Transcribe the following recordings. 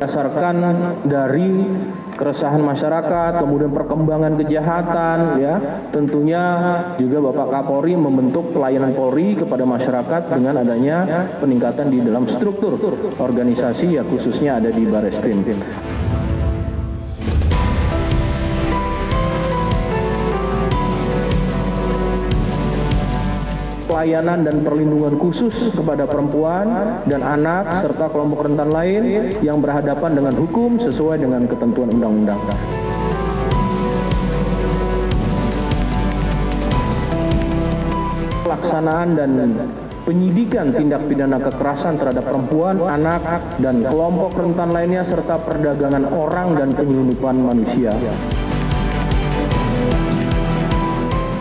berdasarkan dari keresahan masyarakat, kemudian perkembangan kejahatan, ya tentunya juga Bapak Kapolri membentuk pelayanan Polri kepada masyarakat dengan adanya peningkatan di dalam struktur organisasi, ya khususnya ada di Bareskrim. Pelayanan dan perlindungan khusus kepada perempuan dan anak serta kelompok rentan lain yang berhadapan dengan hukum sesuai dengan ketentuan undang-undang. Pelaksanaan dan penyidikan tindak pidana kekerasan terhadap perempuan, anak, dan kelompok rentan lainnya serta perdagangan orang dan penyelundupan manusia.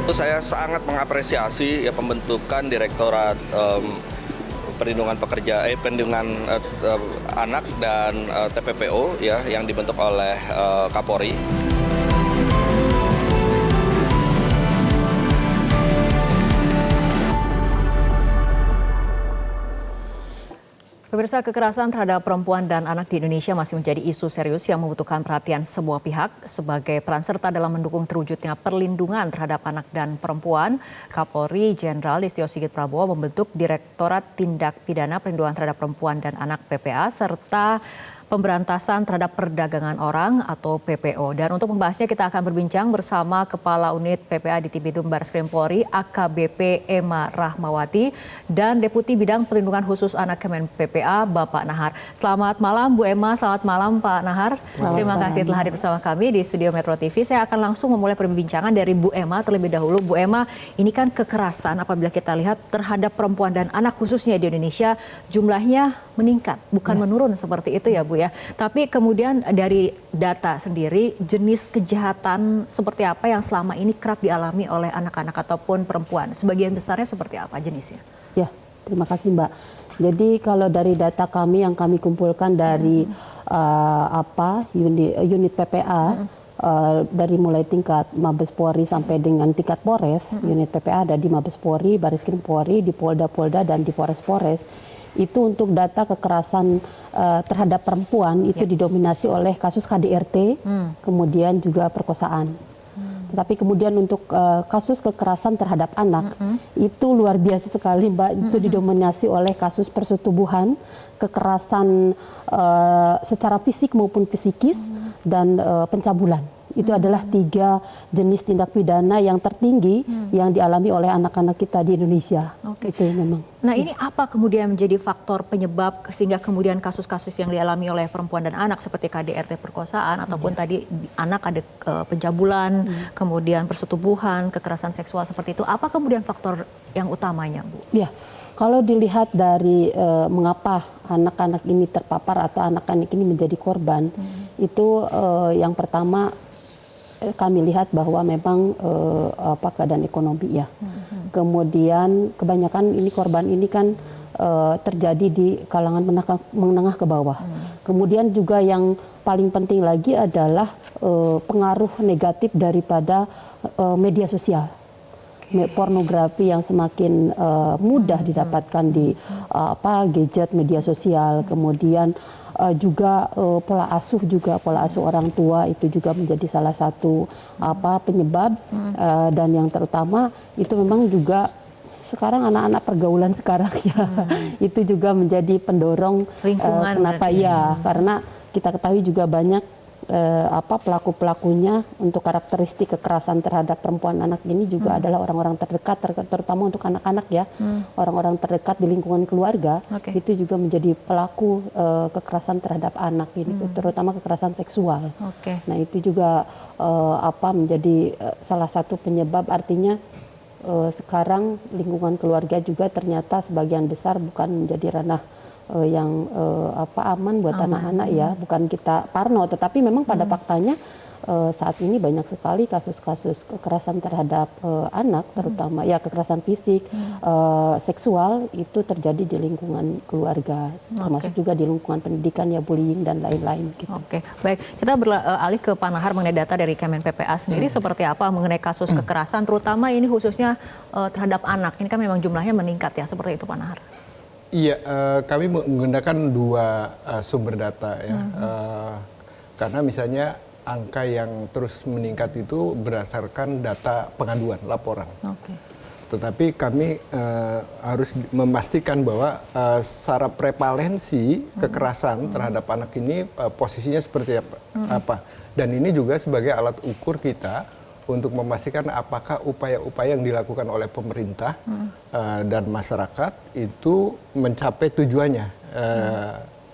Saya sangat mengapresiasi ya pembentukan Direktorat Perlindungan Pekerja, Perlindungan Anak dan TPPO ya yang dibentuk oleh Kapolri. Pemirsa, kekerasan terhadap perempuan dan anak di Indonesia masih menjadi isu serius yang membutuhkan perhatian semua pihak. Sebagai peran serta dalam mendukung terwujudnya perlindungan terhadap anak dan perempuan, Kapolri Jenderal Listio Sigit Prabowo membentuk Direktorat Tindak Pidana Perlindungan terhadap Perempuan dan Anak PPA serta Pemberantasan terhadap Perdagangan Orang atau PPO. Dan untuk membahasnya kita akan berbincang bersama Kepala Unit PPA di Ditbidum Bareskrim Polri AKBP Emma Rahmawati dan Deputi Bidang Perlindungan Khusus Anak Kemen PPA Bapak Nahar. Selamat malam Bu Emma, selamat malam Pak Nahar. Terima kasih telah hadir bersama kami di Studio Metro TV. Saya akan langsung memulai perbincangan dari Bu Emma terlebih dahulu. Bu Emma, ini kan kekerasan apabila kita lihat terhadap perempuan dan anak khususnya di Indonesia jumlahnya meningkat, bukan menurun seperti itu ya Bu ya. Tapi kemudian dari data sendiri jenis kejahatan seperti apa yang selama ini kerap dialami oleh anak-anak ataupun perempuan? Sebagian besarnya seperti apa jenisnya? Ya, terima kasih Mbak. Jadi kalau dari data kami yang kami kumpulkan dari unit PPA dari mulai tingkat Mabes Polri sampai dengan tingkat Polres, unit PPA ada di Mabes Polri, Bareskrim Polri, di Polda-Polda dan di Polres-Polres. Itu untuk data kekerasan terhadap perempuan itu didominasi oleh kasus KDRT, kemudian juga perkosaan. Tetapi kemudian untuk kasus kekerasan terhadap anak itu luar biasa sekali Mbak, itu didominasi oleh kasus persetubuhan, kekerasan secara fisik maupun psikis, dan pencabulan. Itu adalah 3 jenis tindak pidana yang tertinggi yang dialami oleh anak-anak kita di Indonesia. Oke. Itu memang. Nah ini apa kemudian menjadi faktor penyebab sehingga kemudian kasus-kasus yang dialami oleh perempuan dan anak seperti KDRT perkosaan ataupun tadi anak ada pencabulan, kemudian persetubuhan, kekerasan seksual seperti itu. Apa kemudian faktor yang utamanya Bu? Ya, kalau dilihat dari mengapa anak-anak ini terpapar atau anak-anak ini menjadi korban, itu yang pertama kami lihat bahwa memang keadaan ekonomi ya. Kemudian kebanyakan ini korban ini kan terjadi di kalangan menengah ke bawah. Kemudian juga yang paling penting lagi adalah pengaruh negatif daripada media sosial. Pornografi yang semakin mudah didapatkan di gadget media sosial, kemudian juga pola asuh orang tua itu juga menjadi salah satu penyebab, dan yang terutama itu memang juga sekarang anak-anak pergaulan sekarang ya itu juga menjadi pendorong lingkungan kenapa ya, karena kita ketahui juga banyak pelaku-pelakunya untuk karakteristik kekerasan terhadap perempuan anak ini juga adalah orang-orang terdekat, terutama untuk anak-anak ya, orang-orang terdekat di lingkungan keluarga itu juga menjadi pelaku kekerasan terhadap anak ini, terutama kekerasan seksual. Nah itu juga menjadi salah satu penyebab, artinya sekarang lingkungan keluarga juga ternyata sebagian besar bukan menjadi ranah yang aman buat anak-anak ya, bukan kita parno, tetapi memang pada faktanya saat ini banyak sekali kasus-kasus kekerasan terhadap anak, terutama ya kekerasan fisik, seksual itu terjadi di lingkungan keluarga, termasuk juga di lingkungan pendidikan ya, bullying dan lain-lain gitu. Oke, baik. Kita beralih ke Pak Nahar mengenai data dari Kemen PPA sendiri seperti apa mengenai kasus kekerasan, terutama ini khususnya terhadap anak. Ini kan memang jumlahnya meningkat ya, seperti itu Pak Nahar. Iya, kami menggunakan dua sumber data ya. Karena misalnya angka yang terus meningkat itu berdasarkan data pengaduan, laporan. Oke. Tetapi kami harus memastikan bahwa secara prevalensi kekerasan terhadap anak ini posisinya seperti apa. Dan ini juga sebagai alat ukur kita untuk memastikan apakah upaya-upaya yang dilakukan oleh pemerintah dan masyarakat itu mencapai tujuannya.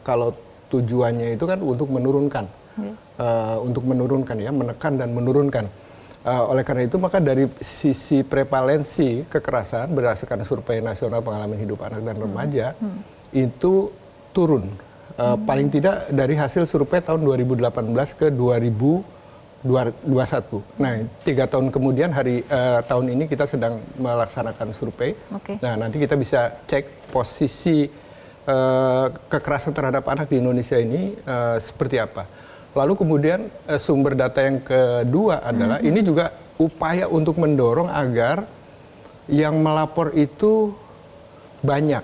Kalau tujuannya itu kan untuk menurunkan, menekan dan menurunkan. Oleh karena itu maka dari sisi prevalensi kekerasan berdasarkan survei nasional pengalaman hidup anak dan remaja itu turun. Paling tidak dari hasil survei tahun 2018 ke 2021. Nah, 3 tahun kemudian tahun ini kita sedang melaksanakan survei. Nah, nanti kita bisa cek posisi kekerasan terhadap anak di Indonesia ini seperti apa. Lalu kemudian sumber data yang kedua adalah ini juga upaya untuk mendorong agar yang melapor itu banyak.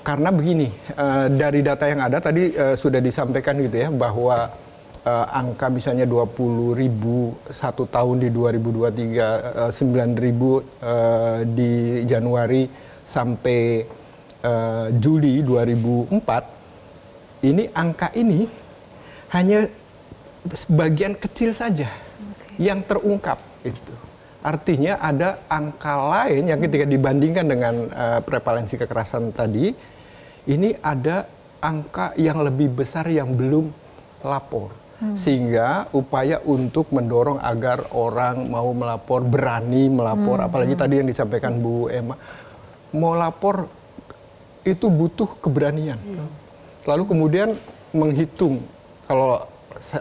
Karena begini, dari data yang ada tadi sudah disampaikan gitu ya bahwa angka misalnya 20.000 satu tahun di 2023, 9.000 di Januari sampai Juli 2004, ini angka ini hanya sebagian kecil saja yang terungkap itu. Artinya ada angka lain yang ketika dibandingkan dengan prevalensi kekerasan tadi, ini ada angka yang lebih besar yang belum lapor. Sehingga upaya untuk mendorong agar orang mau melapor, berani melapor, apalagi tadi yang disampaikan Bu Emma, mau lapor itu butuh keberanian. Lalu kemudian menghitung kalau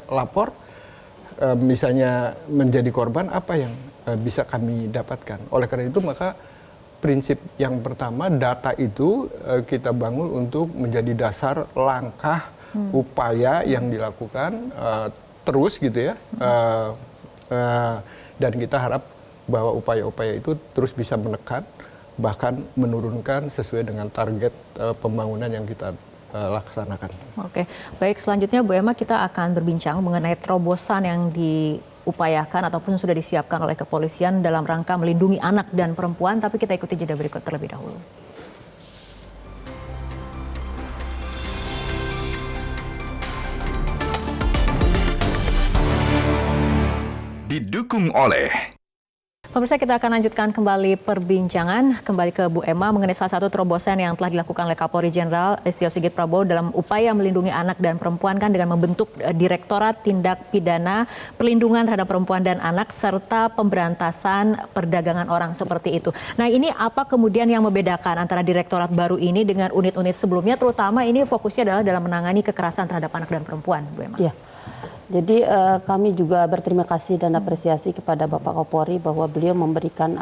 lapor misalnya menjadi korban apa yang bisa kami dapatkan. Oleh karena itu maka prinsip yang pertama data itu kita bangun untuk menjadi dasar langkah upaya yang dilakukan terus gitu ya. Dan kita harap bahwa upaya-upaya itu terus bisa menekan bahkan menurunkan sesuai dengan target pembangunan yang kita laksanakan. Oke, baik, selanjutnya Bu Emma kita akan berbincang mengenai terobosan yang diupayakan ataupun sudah disiapkan oleh kepolisian dalam rangka melindungi anak dan perempuan, tapi kita ikuti jeda berikut terlebih dahulu. Didukung oleh Pemirsa, kita akan lanjutkan kembali perbincangan kembali ke Bu Emma mengenai salah satu terobosan yang telah dilakukan oleh Kapolri Jenderal Listio Sigit Prabowo dalam upaya melindungi anak dan perempuan kan dengan membentuk Direktorat Tindak Pidana Perlindungan Terhadap Perempuan dan Anak serta Pemberantasan Perdagangan Orang seperti itu. Nah, ini apa kemudian yang membedakan antara direktorat baru ini dengan unit-unit sebelumnya, terutama ini fokusnya adalah dalam menangani kekerasan terhadap anak dan perempuan, Bu Emma? Ya. Jadi kami juga berterima kasih dan apresiasi kepada Bapak Kapolri bahwa beliau memberikan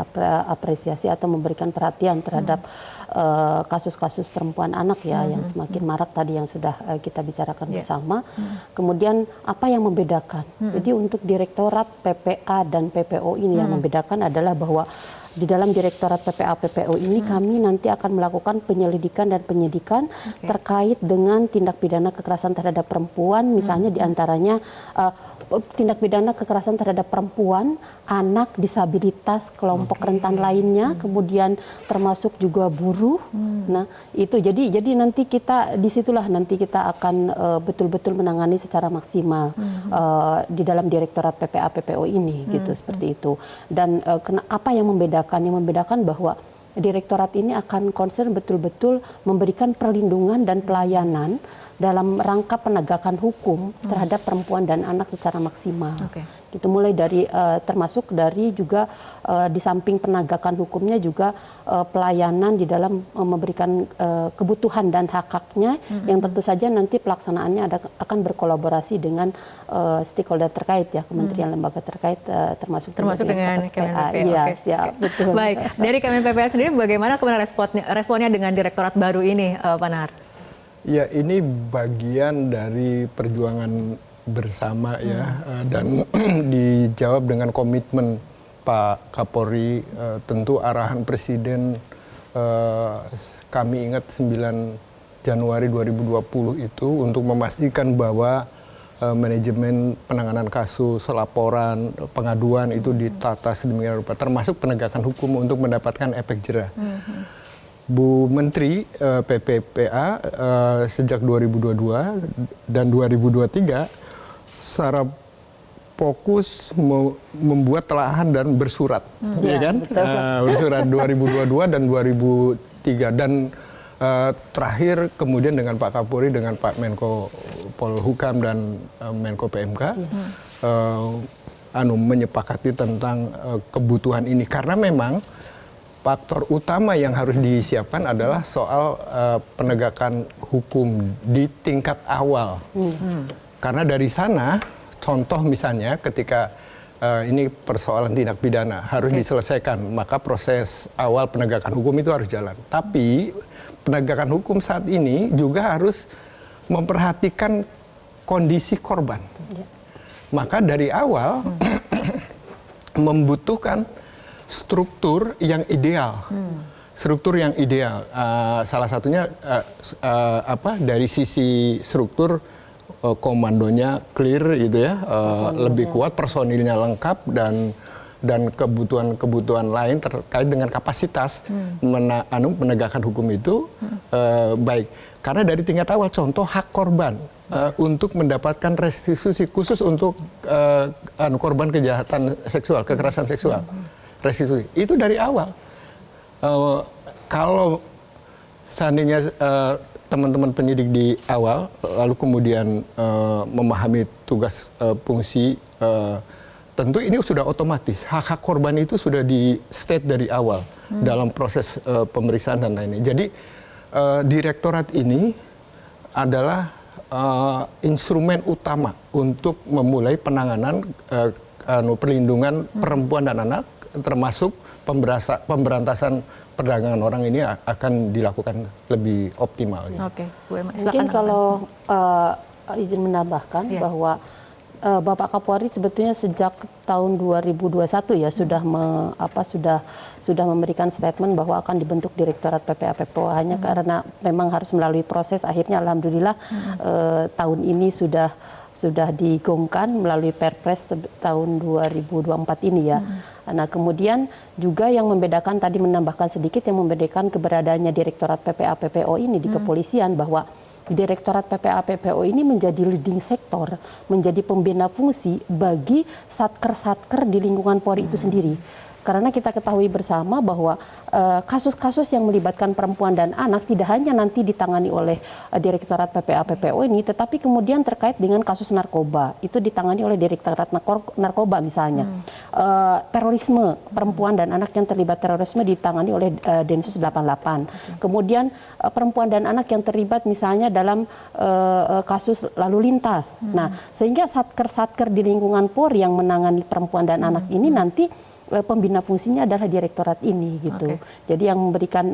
apresiasi atau memberikan perhatian terhadap kasus-kasus perempuan anak ya yang semakin marak tadi yang sudah kita bicarakan bersama. Kemudian apa yang membedakan? Jadi untuk Direktorat PPA dan PPO ini yang membedakan adalah bahwa di dalam Direktorat PPA PPO ini kami nanti akan melakukan penyelidikan dan penyidikan terkait dengan tindak pidana kekerasan terhadap perempuan, misalnya diantaranya tindak pidana kekerasan terhadap perempuan, anak, disabilitas, kelompok rentan lainnya, kemudian termasuk juga buruh. Nah, itu jadi nanti disitulah nanti kita akan betul-betul menangani secara maksimal di dalam Direktorat PPA PPO ini, gitu seperti itu. Dan apa yang membedakan? Yang membedakan bahwa Direktorat ini akan concern betul-betul memberikan perlindungan dan pelayanan dalam rangka penegakan hukum terhadap perempuan dan anak secara maksimal. Gitu, mulai dari termasuk dari juga di samping penegakan hukumnya juga pelayanan di dalam memberikan kebutuhan dan hak-haknya yang tentu saja nanti pelaksanaannya akan berkolaborasi dengan stakeholder terkait ya, kementerian lembaga terkait termasuk dengan Kementerian PPA. Iya, siap, betul. Baik, dari Kementerian PPA sendiri bagaimana kemudian responnya dengan direktorat baru ini, Pak Nahar? Ya, ini bagian dari perjuangan bersama ya, dan dijawab dengan komitmen Pak Kapolri. Tentu arahan Presiden kami ingat 9 Januari 2020 itu untuk memastikan bahwa manajemen penanganan kasus, laporan, pengaduan itu ditata sedemikian rupa, termasuk penegakan hukum untuk mendapatkan efek jerah. Bu Menteri PPPA sejak 2022 dan 2023 secara fokus membuat telahan dan bersurat, ya kan? Bersurat 2022 dan 2003 dan terakhir kemudian dengan Pak Kapolri, dengan Pak Menko Polhukam dan Menko PMK menyepakati tentang kebutuhan ini karena memang faktor utama yang harus disiapkan adalah soal penegakan hukum di tingkat awal. Karena dari sana contoh misalnya ketika ini persoalan tindak pidana harus diselesaikan, maka proses awal penegakan hukum itu harus jalan. Tapi penegakan hukum saat ini juga harus memperhatikan kondisi korban. Maka dari awal membutuhkan struktur yang ideal. Struktur yang ideal. Salah satunya dari sisi struktur komandonya clear gitu ya, lebih kuat, personilnya lengkap dan kebutuhan-kebutuhan lain terkait dengan kapasitas penegakan hukum itu baik. Karena dari tingkat awal contoh hak korban untuk mendapatkan restitusi khusus untuk korban kejahatan seksual, kekerasan seksual. Restitusi itu dari awal. Kalau seandainya teman-teman penyidik di awal lalu kemudian memahami tugas fungsi, tentu ini sudah otomatis hak-hak korban itu sudah di state dari awal dalam proses pemeriksaan dan lainnya. Jadi direktorat ini adalah instrumen utama untuk memulai penanganan perlindungan perempuan dan anak, termasuk pemberantasan perdagangan orang ini akan dilakukan lebih optimal. Oke, Bu Emma, mungkin kalau izin menambahkan bahwa Bapak Kapolri sebetulnya sejak tahun 2021 ya sudah memberikan statement bahwa akan dibentuk Direktorat PPA PPO, hanya karena memang harus melalui proses, akhirnya alhamdulillah tahun ini sudah digaungkan melalui Perpres tahun 2024 ini ya. Nah kemudian juga yang membedakan, tadi menambahkan sedikit, yang membedakan keberadaannya Direktorat PPA PPO ini di kepolisian, bahwa Direktorat PPA PPO ini menjadi leading sektor, menjadi pembina fungsi bagi satker-satker di lingkungan Polri itu sendiri. Karena kita ketahui bersama bahwa kasus-kasus yang melibatkan perempuan dan anak tidak hanya nanti ditangani oleh Direktorat PPA PPO ini, tetapi kemudian terkait dengan kasus narkoba, itu ditangani oleh Direktorat Narkoba misalnya. Terorisme, perempuan dan anak yang terlibat terorisme ditangani oleh Densus 88. Kemudian perempuan dan anak yang terlibat misalnya dalam kasus lalu lintas. Nah, sehingga satker-satker di lingkungan Polri yang menangani perempuan dan anak ini nanti pembina fungsinya adalah direktorat ini gitu. Jadi yang memberikan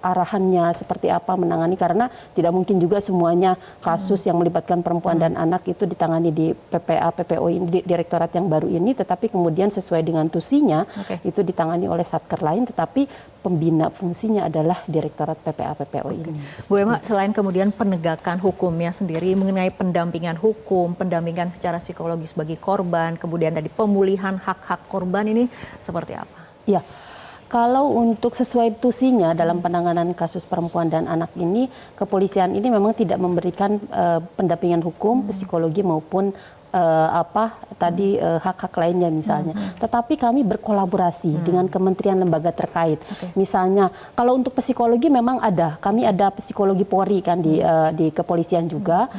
arahannya seperti apa menangani, karena tidak mungkin juga semuanya kasus yang melibatkan perempuan dan anak itu ditangani di PPA PPO ini, di direktorat yang baru ini, tetapi kemudian sesuai dengan tusinya itu ditangani oleh satker lain, tetapi pembina fungsinya adalah Direktorat PPA PPO ini. Bu Emma, selain kemudian penegakan hukumnya sendiri mengenai pendampingan hukum, pendampingan secara psikologis bagi korban, kemudian tadi pemulihan hak-hak korban, ini seperti apa? Ya, kalau untuk sesuai tusinya dalam penanganan kasus perempuan dan anak ini, kepolisian ini memang tidak memberikan pendampingan hukum, psikologi maupun hak-hak lainnya misalnya. Tetapi kami berkolaborasi dengan kementerian lembaga terkait. Misalnya kalau untuk psikologi memang ada, kami ada psikologi Polri kan di kepolisian juga,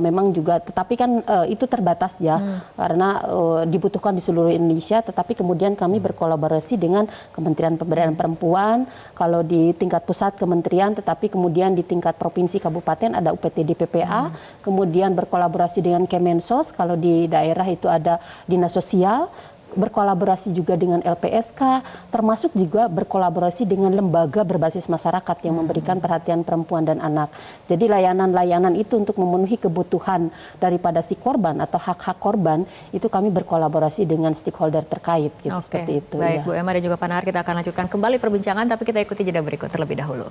memang juga, tetapi kan itu terbatas ya, karena dibutuhkan di seluruh Indonesia. Tetapi kemudian kami berkolaborasi dengan Kementerian Pemberdayaan Perempuan, kalau di tingkat pusat kementerian, tetapi kemudian di tingkat provinsi kabupaten ada UPTD PPA, kemudian berkolaborasi dengan Kemensos, kalau di daerah itu ada Dinas Sosial, berkolaborasi juga dengan LPSK, termasuk juga berkolaborasi dengan lembaga berbasis masyarakat yang memberikan perhatian perempuan dan anak. Jadi layanan-layanan itu untuk memenuhi kebutuhan daripada si korban atau hak-hak korban, itu kami berkolaborasi dengan stakeholder terkait, gitu, seperti itu. Baik, ya. Bu Emma dan juga Pak Nahar, kita akan lanjutkan kembali perbincangan, tapi kita ikuti jeda berikut terlebih dahulu.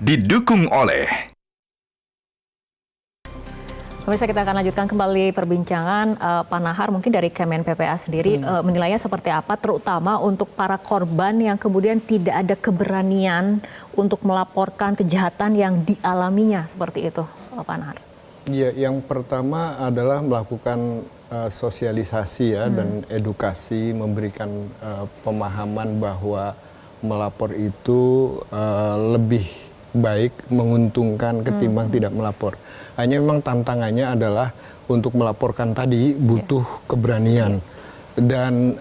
Didukung oleh Pemirsa, kita akan lanjutkan kembali perbincangan. Pak Nahar, mungkin dari Kemen PPA sendiri menilainya seperti apa, terutama untuk para korban yang kemudian tidak ada keberanian untuk melaporkan kejahatan yang dialaminya seperti itu, Pak Nahar. Ya, yang pertama adalah melakukan sosialisasi ya dan edukasi, memberikan pemahaman bahwa melapor itu lebih baik, menguntungkan ketimbang tidak melapor. Hanya memang tantangannya adalah untuk melaporkan tadi butuh keberanian. Dan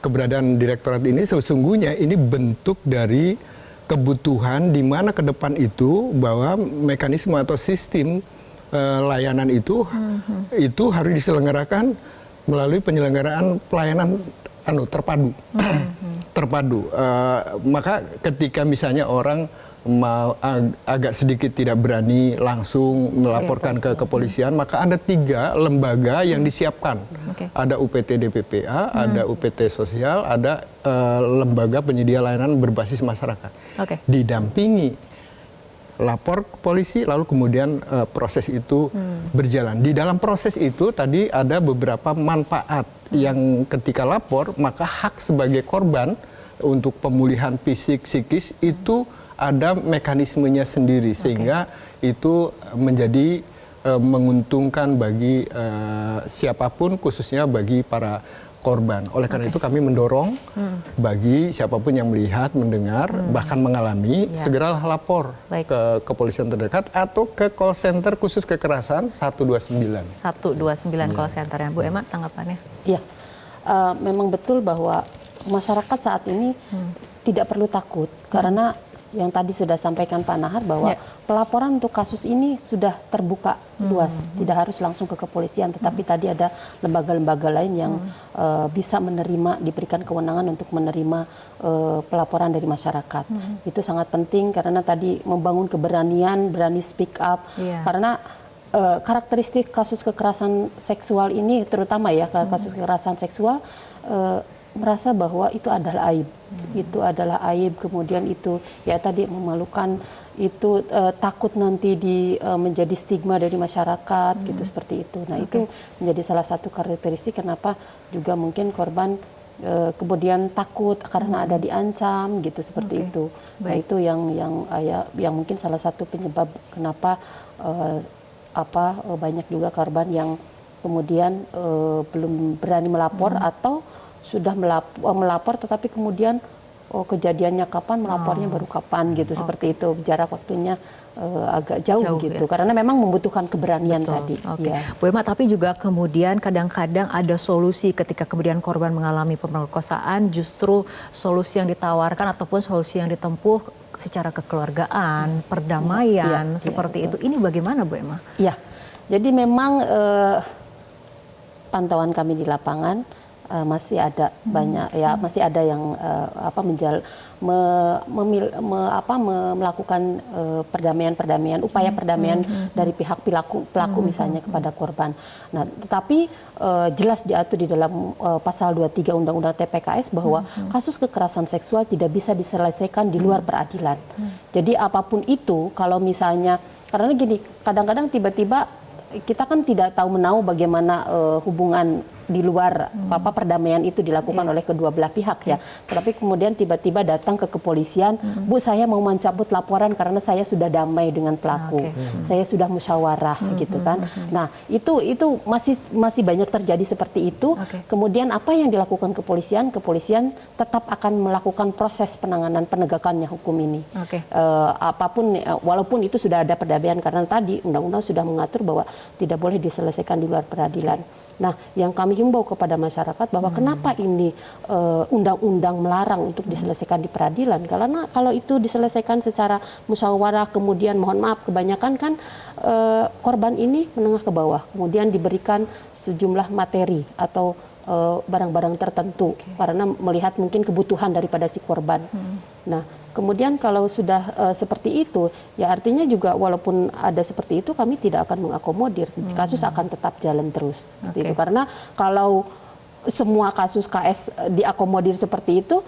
keberadaan direktorat ini sesungguhnya ini bentuk dari kebutuhan di mana ke depan itu bahwa mekanisme atau sistem layanan itu harus diselenggarakan melalui penyelenggaraan pelayanan terpadu. Terpadu. Maka ketika misalnya orang mau agak sedikit tidak berani langsung melaporkan ke kepolisian, maka ada 3 lembaga yang disiapkan. Ada UPT DPPA, ada UPT Sosial, ada lembaga penyedia layanan berbasis masyarakat. Didampingi lapor ke polisi, lalu kemudian proses itu berjalan. Di dalam proses itu tadi ada beberapa manfaat yang ketika lapor, maka hak sebagai korban untuk pemulihan fisik, psikis itu ada mekanismenya sendiri, sehingga itu menjadi menguntungkan bagi siapapun, khususnya bagi para korban. Oleh karena itu kami mendorong bagi siapapun yang melihat, mendengar, bahkan mengalami, segeralah lapor ke kepolisian terdekat atau ke call center khusus kekerasan 129. 129 call center ya. Bu Emma, tanggapannya? Iya, memang betul bahwa masyarakat saat ini tidak perlu takut, karena yang tadi sudah sampaikan Pak Nahar bahwa pelaporan untuk kasus ini sudah terbuka luas, tidak harus langsung ke kepolisian, tetapi tadi ada lembaga-lembaga lain yang bisa menerima, diberikan kewenangan untuk menerima pelaporan dari masyarakat. Itu sangat penting karena tadi membangun keberanian, berani speak up, karena karakteristik kasus kekerasan seksual ini, terutama ya kasus kekerasan seksual, merasa bahwa itu adalah aib, itu adalah aib, kemudian itu ya tadi memalukan, itu takut nanti menjadi stigma dari masyarakat, gitu, seperti itu. Nah itu menjadi salah satu karakteristik kenapa juga mungkin korban kemudian takut karena ada diancam, gitu, seperti itu. Nah itu yang mungkin salah satu penyebab kenapa banyak juga korban yang kemudian belum berani melapor atau sudah melapor tetapi kemudian kejadiannya kapan, melapornya baru kapan, gitu, seperti itu. Jarak waktunya agak jauh gitu ya. Karena memang membutuhkan keberanian tadi. Bu Emma, tapi juga kemudian kadang-kadang ada solusi ketika kemudian korban mengalami pemerkosaan, justru solusi yang ditawarkan ataupun solusi yang ditempuh secara kekeluargaan, perdamaian, seperti itu. Ini bagaimana Bu Emma? Iya, jadi memang pantauan kami di lapangan masih ada banyak ya, masih ada yang melakukan perdamaian, upaya perdamaian dari pihak pelaku misalnya kepada korban. Nah, tetapi jelas diatur di dalam pasal 23 Undang-Undang TPKS bahwa kasus kekerasan seksual tidak bisa diselesaikan di luar peradilan. Jadi apapun itu, kalau misalnya, karena gini, kadang-kadang tiba-tiba kita kan tidak tahu menahu bagaimana hubungan di luar perdamaian itu dilakukan oleh kedua belah pihak ya. Tetapi kemudian tiba-tiba datang ke kepolisian, Bu, saya mau mencabut laporan karena saya sudah damai dengan pelaku, saya sudah musyawarah, gitu kan. Nah itu masih banyak terjadi seperti itu. Kemudian apa yang dilakukan kepolisian? Kepolisian tetap akan melakukan proses penanganan penegakannya hukum ini. Apapun, walaupun itu sudah ada perdamaian, karena tadi undang-undang sudah mengatur bahwa tidak boleh diselesaikan di luar peradilan. Nah, yang kami himbau kepada masyarakat bahwa kenapa ini undang-undang melarang untuk diselesaikan di peradilan? Karena kalau itu diselesaikan secara musyawarah, kemudian mohon maaf, kebanyakan kan korban ini menengah ke bawah, kemudian diberikan sejumlah materi atau barang-barang tertentu karena melihat mungkin kebutuhan daripada si korban. Nah, kemudian kalau sudah seperti itu, ya artinya juga walaupun ada seperti itu kami tidak akan mengakomodir, kasus akan tetap jalan terus. Gitu. Karena kalau semua kasus KS diakomodir seperti itu,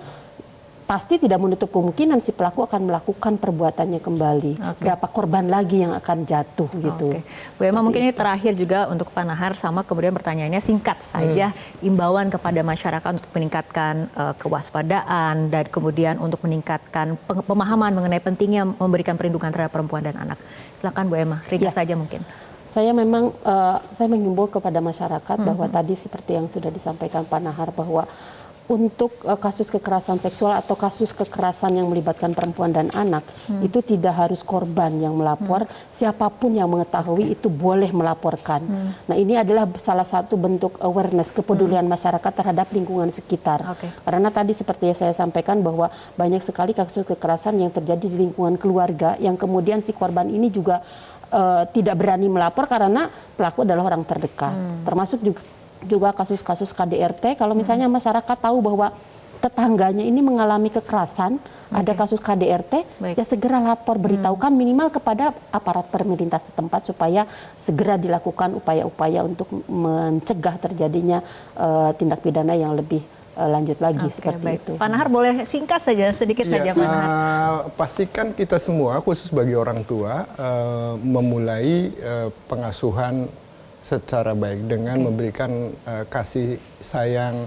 pasti tidak menutup kemungkinan si pelaku akan melakukan perbuatannya kembali. Berapa korban lagi yang akan jatuh gitu. Bu Emma, mungkin ini terakhir juga untuk Pak Nahar, sama kemudian pertanyaannya singkat saja, imbauan kepada masyarakat untuk meningkatkan kewaspadaan dan kemudian untuk meningkatkan pemahaman mengenai pentingnya memberikan perlindungan terhadap perempuan dan anak. Silakan Bu Emma, ringkas saja mungkin. Saya memang saya mengimbau kepada masyarakat bahwa tadi seperti yang sudah disampaikan Pak Nahar bahwa untuk kasus kekerasan seksual atau kasus kekerasan yang melibatkan perempuan dan anak itu tidak harus korban yang melapor, siapapun yang mengetahui itu boleh melaporkan. Nah, ini adalah salah satu bentuk awareness, kepedulian masyarakat terhadap lingkungan sekitar. Karena tadi seperti yang saya sampaikan bahwa banyak sekali kasus kekerasan yang terjadi di lingkungan keluarga yang kemudian si korban ini juga tidak berani melapor karena pelaku adalah orang terdekat. Termasuk juga kasus-kasus KDRT, kalau misalnya masyarakat tahu bahwa tetangganya ini mengalami kekerasan, ada kasus KDRT, ya segera lapor, beritahukan minimal kepada aparat pemerintah setempat supaya segera dilakukan upaya-upaya untuk mencegah terjadinya tindak pidana yang lebih lanjut lagi seperti itu. Pak Nahar boleh singkat saja, sedikit saja Pak Nahar. Pastikan kita semua, khusus bagi orang tua, memulai pengasuhan secara baik dengan memberikan kasih sayang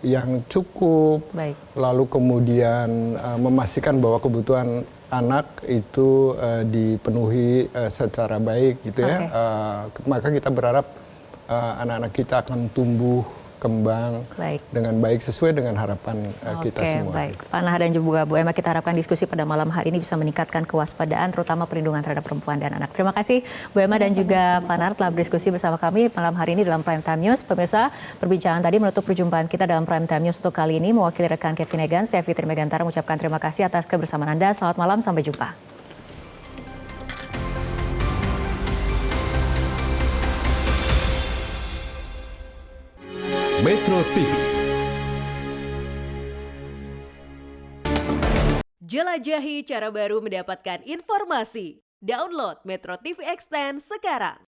yang cukup, lalu kemudian memastikan bahwa kebutuhan anak itu dipenuhi secara baik gitu ya. Maka kita berharap anak-anak kita akan tumbuh kembang dengan baik sesuai dengan harapan kita semua. Pak Nahar dan juga Bu Emma, kita harapkan diskusi pada malam hari ini bisa meningkatkan kewaspadaan terutama perlindungan terhadap perempuan dan anak. Terima kasih Bu Emma dan juga Pak Nahar telah berdiskusi bersama kami malam hari ini dalam Prime Time News. Pemirsa, perbincangan tadi menutup perjumpaan kita dalam Prime Time News untuk kali ini. Mewakili rekan Kevin Egan, saya Fitri Megantara mengucapkan terima kasih atas kebersamaan Anda. Selamat malam, sampai jumpa. Metro TV. Jelajahi cara baru mendapatkan informasi. Download Metro TV Extend sekarang.